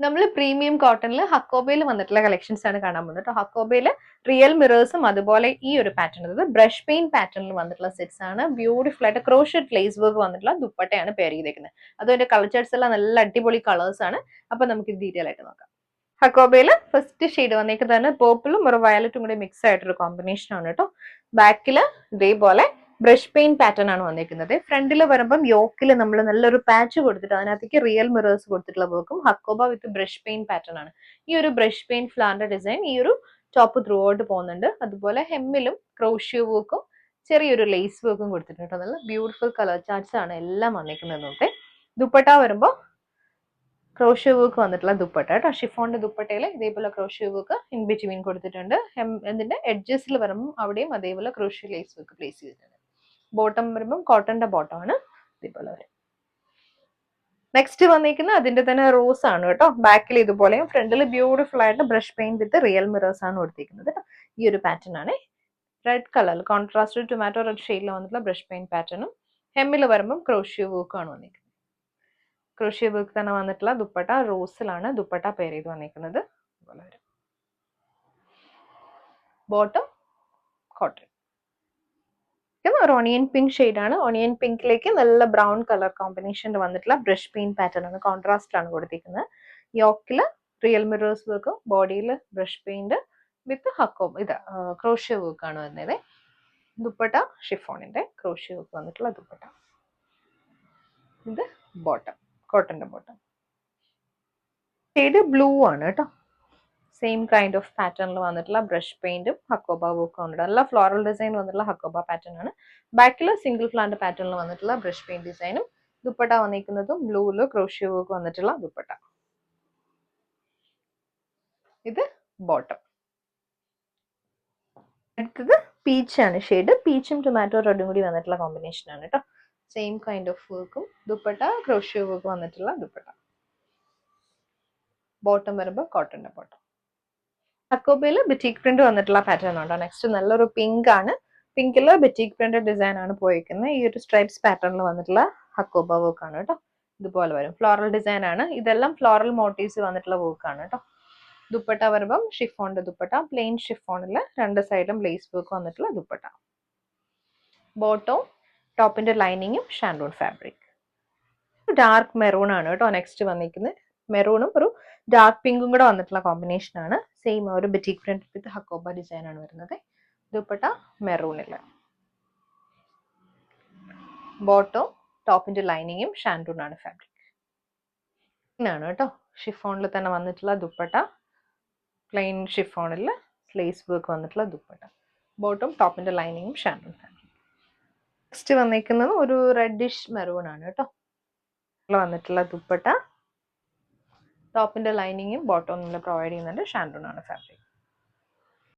നമ്മൾ പ്രീമിയം കോട്ടണിൽ ഹക്കോബയിൽ വന്നിട്ടുള്ള കളക്ഷൻസ് ആണ് കാണാൻ പോകുന്നത് കേട്ടോ. ഹക്കോബയിൽ റിയൽ മിറേഴ്സും അതുപോലെ ഈ ഒരു പാറ്റേൺ, അതായത് ബ്രഷ് പെയിന്റ് പാറ്റേണിൽ വന്നിട്ടുള്ള സെറ്റ്സ് ആണ്. ബ്യൂട്ടിഫുൾ ആയിട്ട് ക്രോഷറ്റ് ലേസ് വർക്ക് വന്നിട്ടുള്ള ദുപ്പട്ടയാണ് പെയർ ചെയ്തേക്കുന്നത്. അതിന്റെ കളർ ചാർട്ട്സ് എല്ലാം നല്ല അടിപൊളി കളേഴ്സ് ആണ്. അപ്പൊ നമുക്ക് ഡീറ്റെയിൽ ആയിട്ട് നോക്കാം. ഹക്കോബയിൽ ഫസ്റ്റ് ഷെയ്ഡ് വന്നേക്കുന്നത് പേർപ്പിളും ഒരു വയലറ്റും കൂടി മിക്സ് ആയിട്ടൊരു കോമ്പിനേഷൻ ആണ് കേട്ടോ. ബാക്കില് ഇതേപോലെ ബ്രഷ് പെയിന്റ് പാറ്റേൺ ആണ് വന്നിരിക്കുന്നത്. ഫ്രണ്ടിൽ വരുമ്പം യോക്കിൽ നമ്മൾ നല്ലൊരു പാച്ച് കൊടുത്തിട്ട് അതിനകത്തേക്ക് റിയൽ മിറേഴ്സ് കൊടുത്തിട്ടുള്ള വർക്കും ഹക്കോബ വിത്ത് ബ്രഷ് പെയിന്റ് പാറ്റേൺ ആണ്. ഈ ഒരു ബ്രഷ് പെയിന്റ് ഫ്ലാറിന്റെ ഡിസൈൻ ഈ ഒരു ടോപ്പ് ത്രൂ ഔട്ട് പോകുന്നുണ്ട്. അതുപോലെ ഹെമ്മിലും ക്രോഷ്യോ വർക്കും ചെറിയൊരു ലേസ് വർക്കും കൊടുത്തിട്ടുണ്ട്. നല്ല ബ്യൂട്ടിഫുൾ കളർ ചാർട്ട്സ് ആണ് എല്ലാം വന്നിരിക്കുന്നത്. ദുപ്പട്ട വരുമ്പോൾ ക്രോഷ്യോ വർക്ക് വന്നിട്ടുള്ള ദുപ്പട്ട കേട്ടോ. ഷിഫോണിന്റെ ദുപ്പട്ടയിൽ ഇതേപോലെ ക്രോഷ്യോ വർക്ക് ഇൻ ബിറ്റ്വീൻ കൊടുത്തിട്ടുണ്ട്. ഇതിന്റെ എഡ്ജസിൽ വരുമ്പോൾ അവിടെയും അതേപോലെ ക്രോഷ്യോ ലേസ് വർക്ക് പ്ലേസ് ചെയ്തിട്ടുണ്ട്. ബോട്ടം വരുമ്പോൾ കോട്ടന്റെ ബോട്ടം ആണ് ഇതേപോലെ വരും. നെക്സ്റ്റ് വന്നിരിക്കുന്നത് അതിന്റെ തന്നെ റോസ് ആണ് കേട്ടോ. ബാക്കിൽ ഇതുപോലെയും ഫ്രണ്ടിൽ ബ്യൂട്ടിഫുൾ ആയിട്ട് ബ്രഷ് പെയിന്റ് വിത്ത് റിയൽ മിറേഴ്സ് ആണ് കൊടുത്തിരിക്കുന്നത് കേട്ടോ. ഈ ഒരു പാറ്റേൺ ആണ് റെഡ് കളറിൽ കോൺട്രാസ്റ്റ് ടൊമാറ്റോ റെഡ് ഷെയ്ഡിൽ വന്നിട്ടുള്ള ബ്രഷ് പെയിന്റ് പാറ്റേണും ഹെമ്മിൽ വരുമ്പോൾ ക്രോഷ്യോ വർക്ക് ആണ് വന്നിരിക്കുന്നത്. ക്രോഷ്യോ വർക്ക് തന്നെ വന്നിട്ടുള്ള ദുപ്പട്ട റോസിലാണ് ദുപ്പട്ട പെയർ ചെയ്ത് വന്നിരിക്കുന്നത്. ബോട്ടം കോട്ടൺ, ഒരു ഓണിയൻ പിങ്ക് ഷെയ്ഡാണ്. ഓണിയൻ പിങ്കിലേക്ക് നല്ല ബ്രൗൺ കളർ കോമ്പിനേഷനിൽ വന്നിട്ടുള്ള ബ്രഷ് പെയിന്റ് പാറ്റേൺ ആണ്. കോൺട്രാസ്റ്റ് ആണ് കൊടുത്തിരിക്കുന്നത്. യോക്കില് റിയൽ മിറേഴ്സ് വർക്ക്, ബോഡിയിൽ ബ്രഷ് പെയിന്റ് വിത്ത് ക്രോഷ്യോ വർക്ക് ആണ് വരുന്നത്. ദുപ്പട്ട ഷിഫോണിന്റെ ക്രോഷ്യോ വർക്ക് വന്നിട്ടുള്ള ദുപ്പട്ട. ഇത് ബോട്ടം, കോട്ടന്റെ ബോട്ടം. ഷെയ്ഡ് ബ്ലൂ ആണ് കേട്ടോ. സെയിം കൈൻഡ് ഓഫ് പാറ്റേണിൽ വന്നിട്ടുള്ള ബ്രഷ് പെയിന്റും ഹക്കോബ വർക്കും ഉണ്ട്. നല്ല ഫ്ലോറൽ ഡിസൈൻ വന്നിട്ടുള്ള ഹക്കോബ പാറ്റേൺ ആണ്. ബാക്കിൽ സിംഗിൾ ഫ്ലാന്റ് പാറ്റേണിൽ വന്നിട്ടുള്ള ബ്രഷ് പെയിന്റ് ഡിസൈനും ദുപ്പട്ട വന്നിരിക്കുന്നതും ബ്ലൂവില് ക്രോഷ്യോ വർക്ക് വന്നിട്ടുള്ള ദുപ്പട്ട. ഇത് ബോട്ടം. അടുത്തത് പീച്ച് ആണ് ഷെയ്ഡ്. പീച്ചും ടൊമാറ്റോ റെഡും കൂടി വന്നിട്ടുള്ള കോമ്പിനേഷൻ ആണ് കേട്ടോ. സെയിം കൈൻഡ് ഓഫ് വർക്കും ദുപ്പട്ട ക്രോഷ്യോ വർക്ക് വന്നിട്ടുള്ള ദുപ്പട്ട. ബോട്ടം വരുമ്പോൾ കോട്ടന്റെ ബോട്ടം. ഹക്കോബയിൽ ബിറ്റീക് പ്രിന്റ് വന്നിട്ടുള്ള പാറ്റേൺ ഉണ്ടോ. നെക്സ്റ്റ് നല്ലൊരു പിങ്ക് ആണ്. പിങ്കില് ബിറ്റീക് പ്രിന്റ് ഡിസൈൻ ആണ് പോയിരിക്കുന്നത്. ഈ ഒരു സ്ട്രൈപ്സ് പാറ്റേണിൽ വന്നിട്ടുള്ള ഹക്കോബ വർക്ക് ആണ് കേട്ടോ. ഇതുപോലെ വരും. ഫ്ലോറൽ ഡിസൈൻ ആണ്. ഇതെല്ലാം ഫ്ലോറൽ മോട്ടീവ്സ് വന്നിട്ടുള്ള വർക്ക് ആണ് കേട്ടോ. ദുപ്പട്ട വരുമ്പം ഷിഫോണിന്റെ ദുപ്പട്ട, പ്ലെയിൻ ഷിഫോണിൽ രണ്ട് സൈഡും ലേസ് വർക്ക് വന്നിട്ടുള്ള ദുപ്പട്ട. ബോട്ടവും ടോപ്പിന്റെ ലൈനിങ്ങും ഷാൻഡൂൺ ഫാബ്രിക്. ഡാർക്ക് മെറൂൺ ആണ് കേട്ടോ നെക്സ്റ്റ് വന്നിരിക്കുന്നത്. മെറൂണും ഒരു ഡാർക്ക് പിങ്കും കൂടെ വന്നിട്ടുള്ള കോമ്പിനേഷൻ ആണ്. സെയിം ഒരു ബിറ്റീക് പ്രിന്റ് വിത്ത് ഹക്കോബ ഡിസൈൻ ആണ് വരുന്നത്. ദുപ്പട്ട മെറൂണില്. ബോട്ടോ ടോപ്പിന്റെ ലൈനിങ്ങും ഷാൻഡൂൺ ആണ് ഫാബ്രിക്. ഇതാണ് കേട്ടോ ഷിഫോണിൽ തന്നെ വന്നിട്ടുള്ള ദുപ്പട്ട. പ്ലെയിൻ ഷിഫോണിൽ ലേസ് വർക്ക് വന്നിട്ടുള്ള ദുപ്പട്ട. ബോട്ടം ടോപ്പിന്റെ ലൈനിങ്ങും ഷാൻഡൂൺ ഫാബ്രിക്. നെക്സ്റ്റ് വന്നിരിക്കുന്നത് ഒരു റെഡിഷ് മെറൂൺ ആണ് കേട്ടോ. വന്നിട്ടുള്ള ദുപ്പട്ട, ടോപ്പിന്റെ ലൈനിങ്ങും ബോട്ടവും നമ്മൾ പ്രൊവൈഡ് ചെയ്യുന്നുണ്ട്. ഷാൻഡൂൺ ആണ് ഫാബ്രിക്.